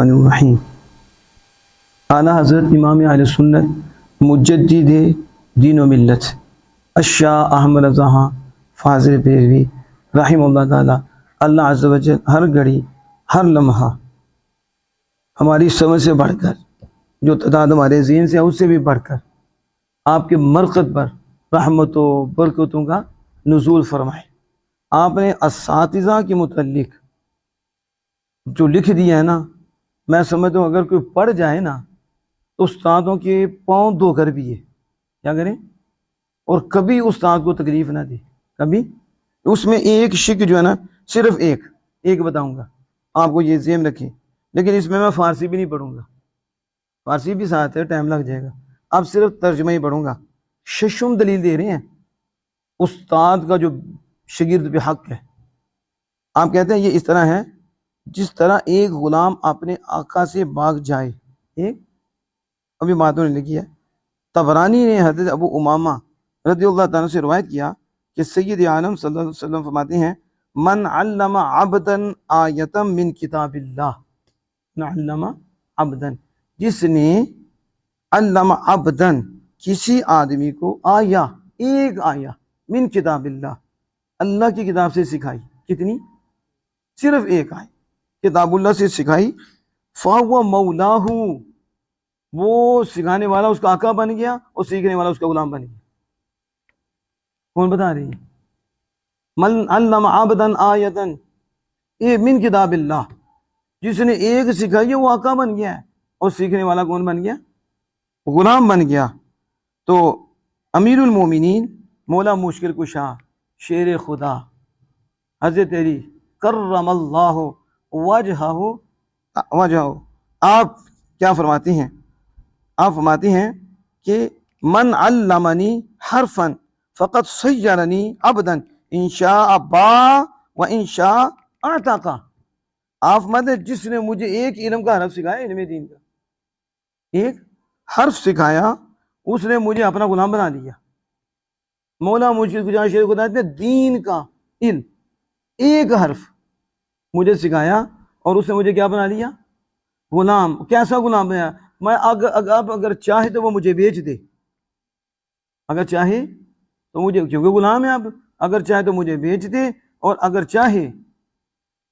الرحمن الرحیم۔ اعلیٰ حضرت امام اہل سنت مجدد دین و ملت الشاہ احمد رضا فاضل پیروی رحمہ اللہ تعالی، اللہ عز و جل ہر گھڑی ہر لمحہ ہماری سمجھ سے بڑھ کر، جو تعداد ہمارے ذہن سے ہے اس سے بھی بڑھ کر، آپ کے مرقد پر رحمتوں برکتوں کا نزول فرمائے۔ آپ نے اساتذہ کے متعلق جو لکھ دیا ہے نا، میں سمجھتا ہوں اگر کوئی پڑھ جائے نا تو استادوں کے پاؤں دھو کر بھی ہے کیا کریں، اور کبھی استاد کو تکلیف نہ دے۔ کبھی اس میں ایک شک جو ہے نا، صرف ایک بتاؤں گا آپ کو، یہ ذہن رکھیں، لیکن اس میں فارسی بھی نہیں پڑھوں گا، فارسی بھی ساتھ ہے، ٹائم لگ جائے گا، اب صرف ترجمہ ہی پڑھوں گا۔ ششم دلیل دے رہے ہیں استاد کا جو شاگرد پہ حق ہے۔ آپ کہتے ہیں یہ اس طرح ہے جس طرح ایک غلام اپنے آقا سے بھاگ جائے۔ ایک ابھی باتوں نے لکھی ہے، طبرانی نے حضرت ابو امامہ رضی اللہ تعالیٰ سے روایت کیا کہ سید عالم صلی اللہ علیہ وسلم فرماتے ہیں، من علم عبدا آیتا من کتاب اللہ، من علم عبدا، جس نے علم عبدا کسی آدمی کو آیا، ایک آیا، من کتاب اللہ، اللہ کی کتاب سے سکھائی، کتنی؟ صرف ایک آئی، کتاب اللہ سے سکھائی، فَهُوَ مَوْلَاهُ، وہ سکھانے والا اس کا آقا بن گیا اور سیکھنے والا اس کا غلام بن گیا۔ کون بتا رہی ہے؟ من علم عبدا آیتا من کتاب اللہ، جس نے ایک سکھائی ہے وہ آقا بن گیا ہے، اور سیکھنے والا کون بن گیا؟ غلام بن گیا۔ تو امیر المومنین مولا مشکل کشا شیر خدا حضرت علی کرم اللہ وجہہ، آپ کیا فرماتے ہیں؟ آپ فرماتے ہیں کہ من علمنی حرفا فقد صیرنی عبدا ان شاء با و ان شاء اعتقا۔ آپ فرماتے ہیں جس نے مجھے ایک علم کا حرف سکھایا، علم دین کا ایک حرف سکھایا، اس نے مجھے اپنا غلام بنا دیا۔ مولا مشکل کشا شیر خدا نے دین کا علم ایک حرف مجھے سکھایا اور اس نے مجھے کیا بنا لیا؟ غلام۔ کیسا غلام بنا؟ میں اگر چاہے تو وہ مجھے بیچ دے، اگر چاہے تو مجھے، کیونکہ غلام ہے اب، اگر چاہے تو مجھے بیچ دے، اور اگر چاہے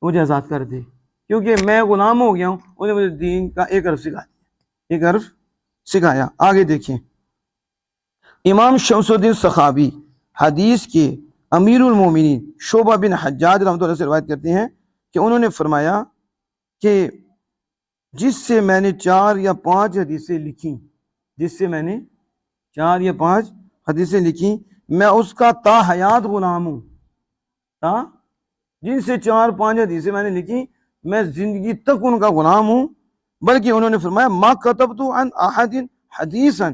مجھے آزاد کر دے، کیونکہ میں غلام ہو گیا ہوں۔ انہوں نے مجھے دین کا ایک حرف سکھا دیا، ایک حرف سکھایا۔ آگے دیکھیں، امام شمس الدین سخاوی حدیث کے امیر المومنین شعبہ بن حجاج رحمۃ اللہ سے روایت کرتے ہیں کہ انہوں نے فرمایا کہ جس سے میں نے 4 یا 5 حدیثیں لکھی، جس سے میں نے 4 یا 5 حدیثیں لکھی، میں اس کا تا حیات غلام ہوں۔ جن سے 4-5 حدیثیں میں نے لکھی، میں زندگی تک ان کا غلام ہوں۔ بلکہ انہوں نے فرمایا ما کتبت عن احد حدیثا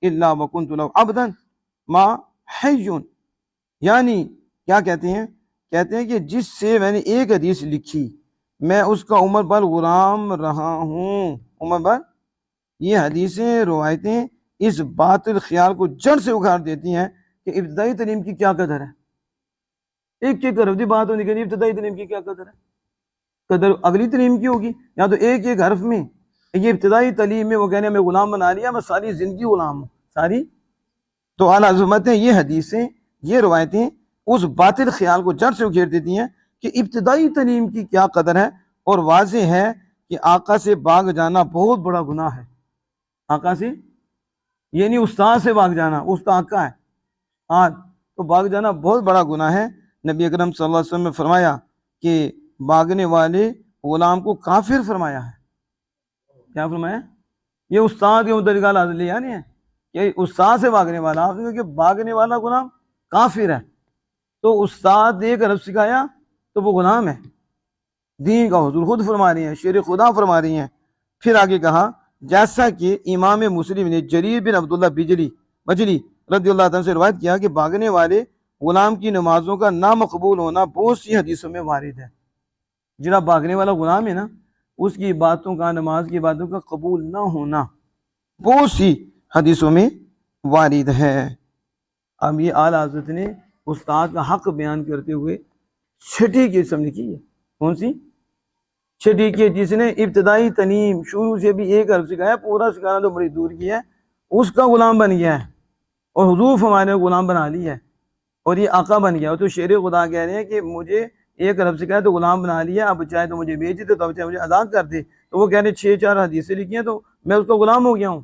الا وکنت له عبدا ما حی، یعنی کیا کہتے ہیں؟ کہتے ہیں کہ جس سے میں نے ایک حدیث لکھی، میں اس کا عمر بھر غلام رہا ہوں، عمر بھر۔ یہ حدیثیں روایتیں اس باطل خیال کو جڑ سے اکھاڑ دیتی ہیں کہ ابتدائی تعلیم کی کیا قدر ہے۔ ایک حرف کی بات ہونے کے لیے ابتدائی تعلیم کی کیا قدر ہے؟ قدر اگلی تعلیم کی ہوگی، یا تو ایک حرف میں، یہ ابتدائی تعلیم میں وہ کہنے میں غلام بنا لیا، میں ساری زندگی غلام ہوں، ساری۔ تو اعلیٰ عظمت ہیں، یہ حدیثیں، یہ روایتیں اس باطل خیال کو جڑ سے اکھیڑ دیتی ہیں کہ ابتدائی تعلیم کی کیا قدر ہے۔ اور واضح ہے کہ آقا سے بھاگ جانا بہت بڑا گناہ ہے۔ آقا سے، یعنی استاد سے بھاگ جانا، استاد آقا ہے آج تو بھاگ جانا بہت بڑا گناہ ہے۔ نبی اکرم صلی اللہ علیہ وسلم نے فرمایا کہ بھاگنے والے غلام کو کافر فرمایا ہے۔ کیا فرمایا؟ یہ استاد کے متعلق لیا نہیں ہے کہ استاد سے بھاگنے والا، آپ نے کہا کہ بھاگنے والا غلام کافر ہے۔ تو استاد نے ایک حرف سکھایا تو وہ غلام ہے۔ دین کا حضور خود فرما رہی ہیں، شیر خدا فرما رہی ہیں۔ پھر آگے کہا جیسا کہ امام مسلم نے جریر بن عبداللہ بجلی رضی اللہ عنہ سے روایت کیا کہ بھاگنے والے غلام کی نمازوں کا نامقبول ہونا بہت سی حدیثوں میں وارد ہے۔ جنہا بھاگنے والا غلام ہے نا، اس کی باتوں کا، نماز کی باتوں کا قبول نہ ہونا بہت سی حدیثوں میں وارد ہے۔ اب یہ اعلیٰ حضرت نے استاد کا حق بیان کرتے ہوئے چھٹی قسم لکھی ہے۔ کون سی؟ چھٹی کہ جس نے ابتدائی تعلیم شروع سے بھی ایک حرف سکھایا، پورا سکھانا تو بڑی دور کی ہے، اس کا غلام بن گیا ہے اور حضور ہمارے غلام بنا لی ہے اور یہ آقا بن گیا. تو شیر خدا کہہ رہے ہیں کہ مجھے ایک حرف سکھایا تو غلام بنا لیا، اب چاہے تو مجھے بیچ دے، تو اب چاہے مجھے آزاد کر دے. تو وہ کہہ رہے 6-4 حدیثیں لکھی ہیں تو میں اس کا غلام ہو گیا ہوں،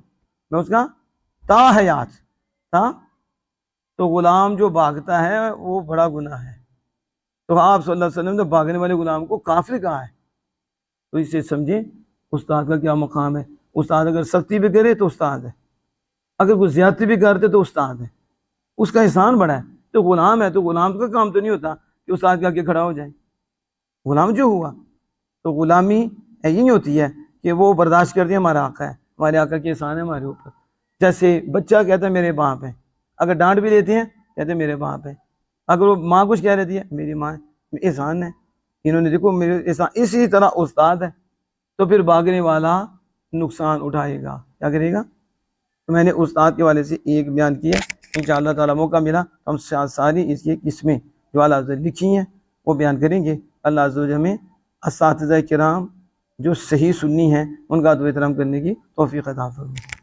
میں اس کا تا حیات تا. تو غلام جو بھاگتا ہے وہ بڑا گناہ ہے. تو آپ صلی اللہ علیہ وسلم نے بھاگنے والے غلام کو کافر کہا ہے. تو اس سے سمجھیں استاد کا کیا مقام ہے. استاد اگر سختی بھی کرے تو استاد ہے، اگر کوئی زیادتی بھی کرتے تو استاد ہے، اس کا احسان بڑا ہے. تو غلام ہے تو غلام کا کام تو نہیں ہوتا کہ استاد کے آگے کھڑا ہو جائے. غلام جو ہوا تو غلامی یہی ہوتی ہے کہ وہ برداشت کر دیا ہمارا آقا ہے، ہمارے آقا کے احسان ہے ہمارے اوپر. جیسے بچہ کہتا ہے میرے باپ ہے، اگر ڈانٹ بھی دیتے ہیں کہتے ہیں میرے باپ ہے، اگر وہ ماں کچھ کہہ رہتی ہے میری ماں ہے، احسان ہے انہوں نے دیکھو میرے احسان. اسی طرح استاد ہے تو پھر بھاگنے والا نقصان اٹھائے گا، کیا کرے گا. تو میں نے استاد کے والے سے ایک بیان کیا، انشاءاللہ تعالیٰ موقع ملا ہم ساری اس کی قسمیں جو اعلیٰ حضرت لکھی ہیں وہ بیان کریں گے. اللہ عز و جل ہمیں اساتذہ کرام جو صحیح سنی ہیں ان کا ادب احترام کرنے کی توفیق عطا فرمائے.